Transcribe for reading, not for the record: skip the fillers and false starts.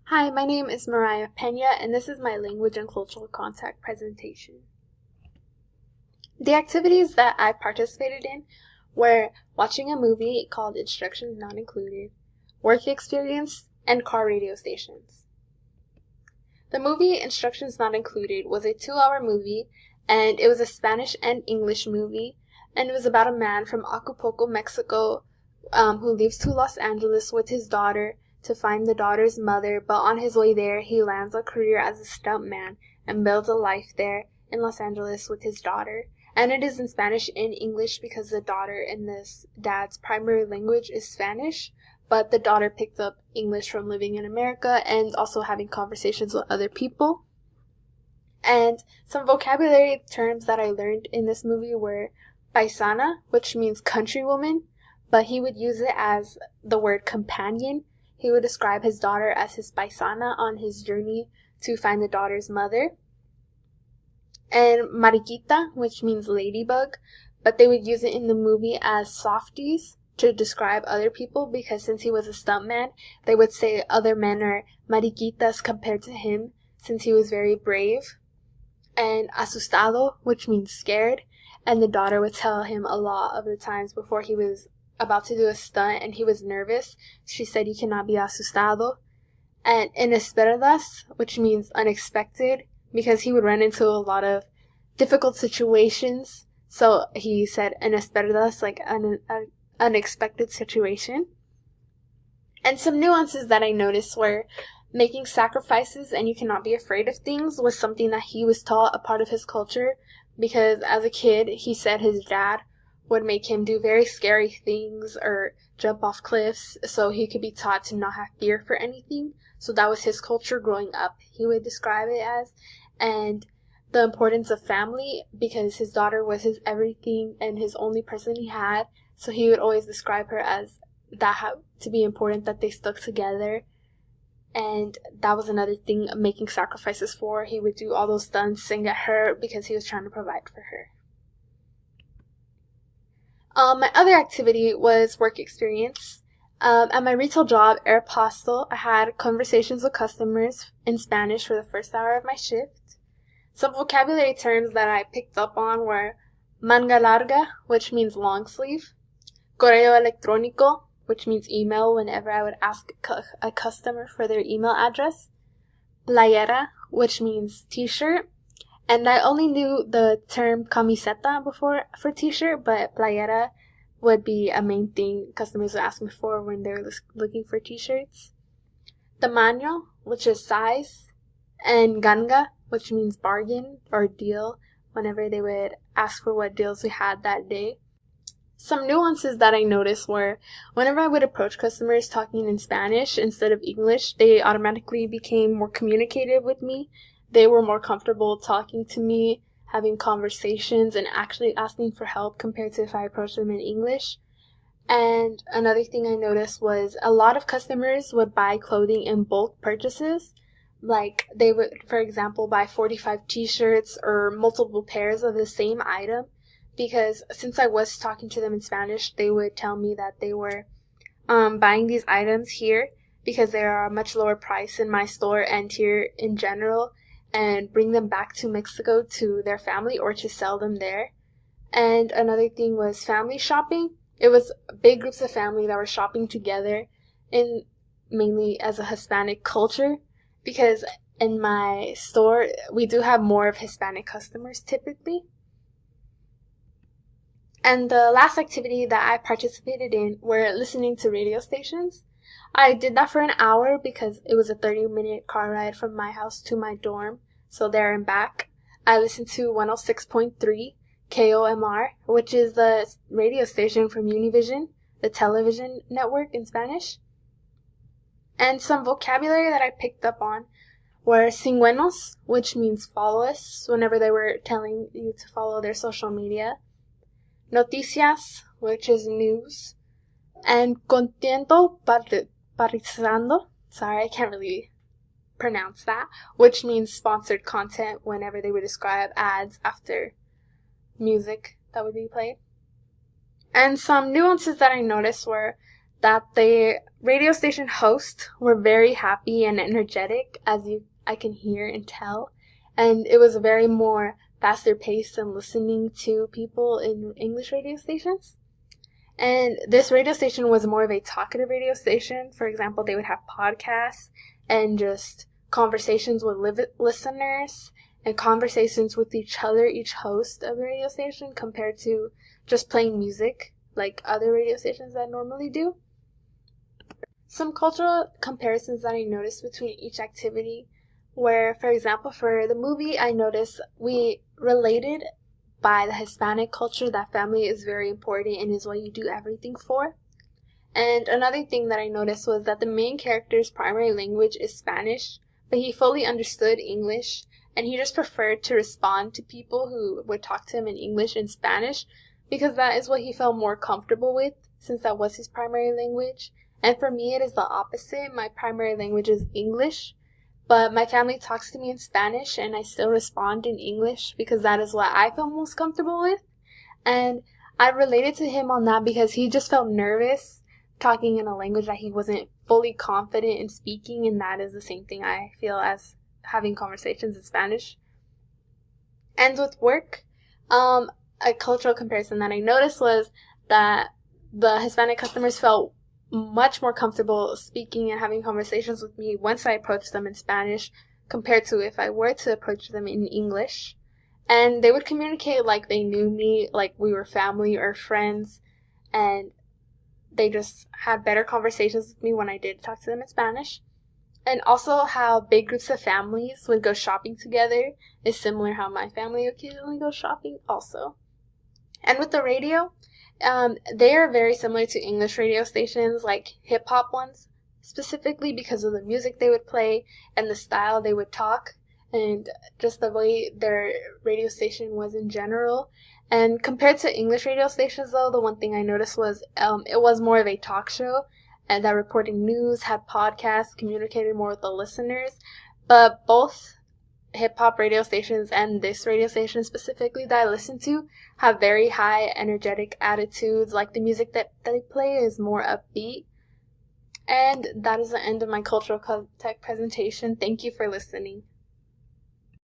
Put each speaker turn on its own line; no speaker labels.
Hi, my name is Mariah Pena, and this is my language and cultural contact presentation. The activities that I participated in were watching a movie called Instructions Not Included, work experience, and car radio stations. The movie Instructions Not Included was a 2-hour movie, and it was a Spanish and English movie, and it was about a man from Acapulco, Mexico, who leaves to Los Angeles with his daughter to find the daughter's mother, but on his way there, he lands a career as a stuntman and builds a life there in Los Angeles with his daughter. And it is in Spanish and English because the daughter and this dad's primary language is Spanish, but the daughter picked up English from living in America and also having conversations with other people. And some vocabulary terms that I learned in this movie were paisana, which means countrywoman, but he would use it as the word companion. He would describe his daughter as his paisana on his journey to find the daughter's mother. And mariquita, which means ladybug, but they would use it in the movie as softies to describe other people because since he was a stuntman, they would say other men are mariquitas compared to him since he was very brave. And asustado, which means scared, and the daughter would tell him a lot of the times before he was about to do a stunt and he was nervous. She said, "You cannot be asustado." And inesperadas, which means unexpected, because he would run into a lot of difficult situations. So he said inesperadas, like an unexpected situation. And some nuances that I noticed were making sacrifices and you cannot be afraid of things was something that he was taught a part of his culture, because as a kid, he said his dad would make him do very scary things or jump off cliffs so he could be taught to not have fear for anything. So that was his culture growing up, he would describe it as. And the importance of family, because his daughter was his everything and his only person he had. So he would always describe her as that had to be important, that they stuck together. And that was another thing, making sacrifices for. He would do all those stunts and get hurt because he was trying to provide for her. My other activity was work experience. At my retail job, Aeropostale, I had conversations with customers in Spanish for the first hour of my shift. Some vocabulary terms that I picked up on were manga larga, which means long sleeve, correo electrónico, which means email whenever I would ask a customer for their email address, playera, which means t-shirt, and I only knew the term camiseta before for t-shirt, but playera would be a main thing customers would ask me for when they were looking for t-shirts. Tamaño, which is size, and ganga, which means bargain or deal, whenever they would ask for what deals we had that day. Some nuances that I noticed were whenever I would approach customers talking in Spanish instead of English, they automatically became more communicative with me. They were more comfortable talking to me, having conversations, and actually asking for help compared to if I approached them in English. And another thing I noticed was a lot of customers would buy clothing in bulk purchases. Like they would, for example, buy 45 t-shirts or multiple pairs of the same item. Because since I was talking to them in Spanish, they would tell me that they were buying these items here because they are a much lower price in my store and here in general, and bring them back to Mexico to their family or to sell them there. And another thing was family shopping. It was big groups of family that were shopping together, in mainly as a Hispanic culture, because in my store we do have more of Hispanic customers typically. And the last activity that I participated in were listening to radio stations. I did that for an hour because it was a 30-minute car ride from my house to my dorm, so there and back. I listened to 106.3 KOMR, which is the radio station from Univision, the television network in Spanish. And some vocabulary that I picked up on were cingüenos, which means follow us, whenever they were telling you to follow their social media. Noticias, which is news. And contento parizando, sorry, I can't really pronounce that, which means sponsored content whenever they would describe ads after music that would be played. And some nuances that I noticed were that the radio station hosts were very happy and energetic, I can hear and tell. And it was very more faster paced than listening to people in English radio stations. And this radio station was more of a talkative radio station. For example, they would have podcasts and just conversations with listeners and conversations with each other, each host of the radio station, compared to just playing music like other radio stations that normally do. Some cultural comparisons that I noticed between each activity were, for example, for the movie, I noticed we related by the Hispanic culture that family is very important and is what you do everything for. And another thing that I noticed was that the main character's primary language is Spanish, but he fully understood English, and he just preferred to respond to people who would talk to him in English and Spanish because that is what he felt more comfortable with, since that was his primary language. And for me, it is the opposite. My primary language is English, but my family talks to me in Spanish, and I still respond in English because that is what I feel most comfortable with. And I related to him on that because he just felt nervous talking in a language that he wasn't fully confident in speaking, and that is the same thing I feel as having conversations in Spanish. And with work, a cultural comparison that I noticed was that the Hispanic customers felt much more comfortable speaking and having conversations with me once I approached them in Spanish compared to if I were to approach them in English. And they would communicate like they knew me, like we were family or friends, and they just had better conversations with me when I did talk to them in Spanish. And also how big groups of families would go shopping together is similar how my family occasionally goes shopping also. And with the radio, they are very similar to English radio stations, like hip-hop ones, specifically because of the music they would play and the style they would talk, and just the way their radio station was in general. And compared to English radio stations, though, the one thing I noticed was it was more of a talk show, and that reported news, had podcasts, communicated more with the listeners. But both hip-hop radio stations and this radio station specifically that I listen to have very high energetic attitudes. Like the music that they play is more upbeat. And that is the end of my cultural contact presentation. Thank you for listening.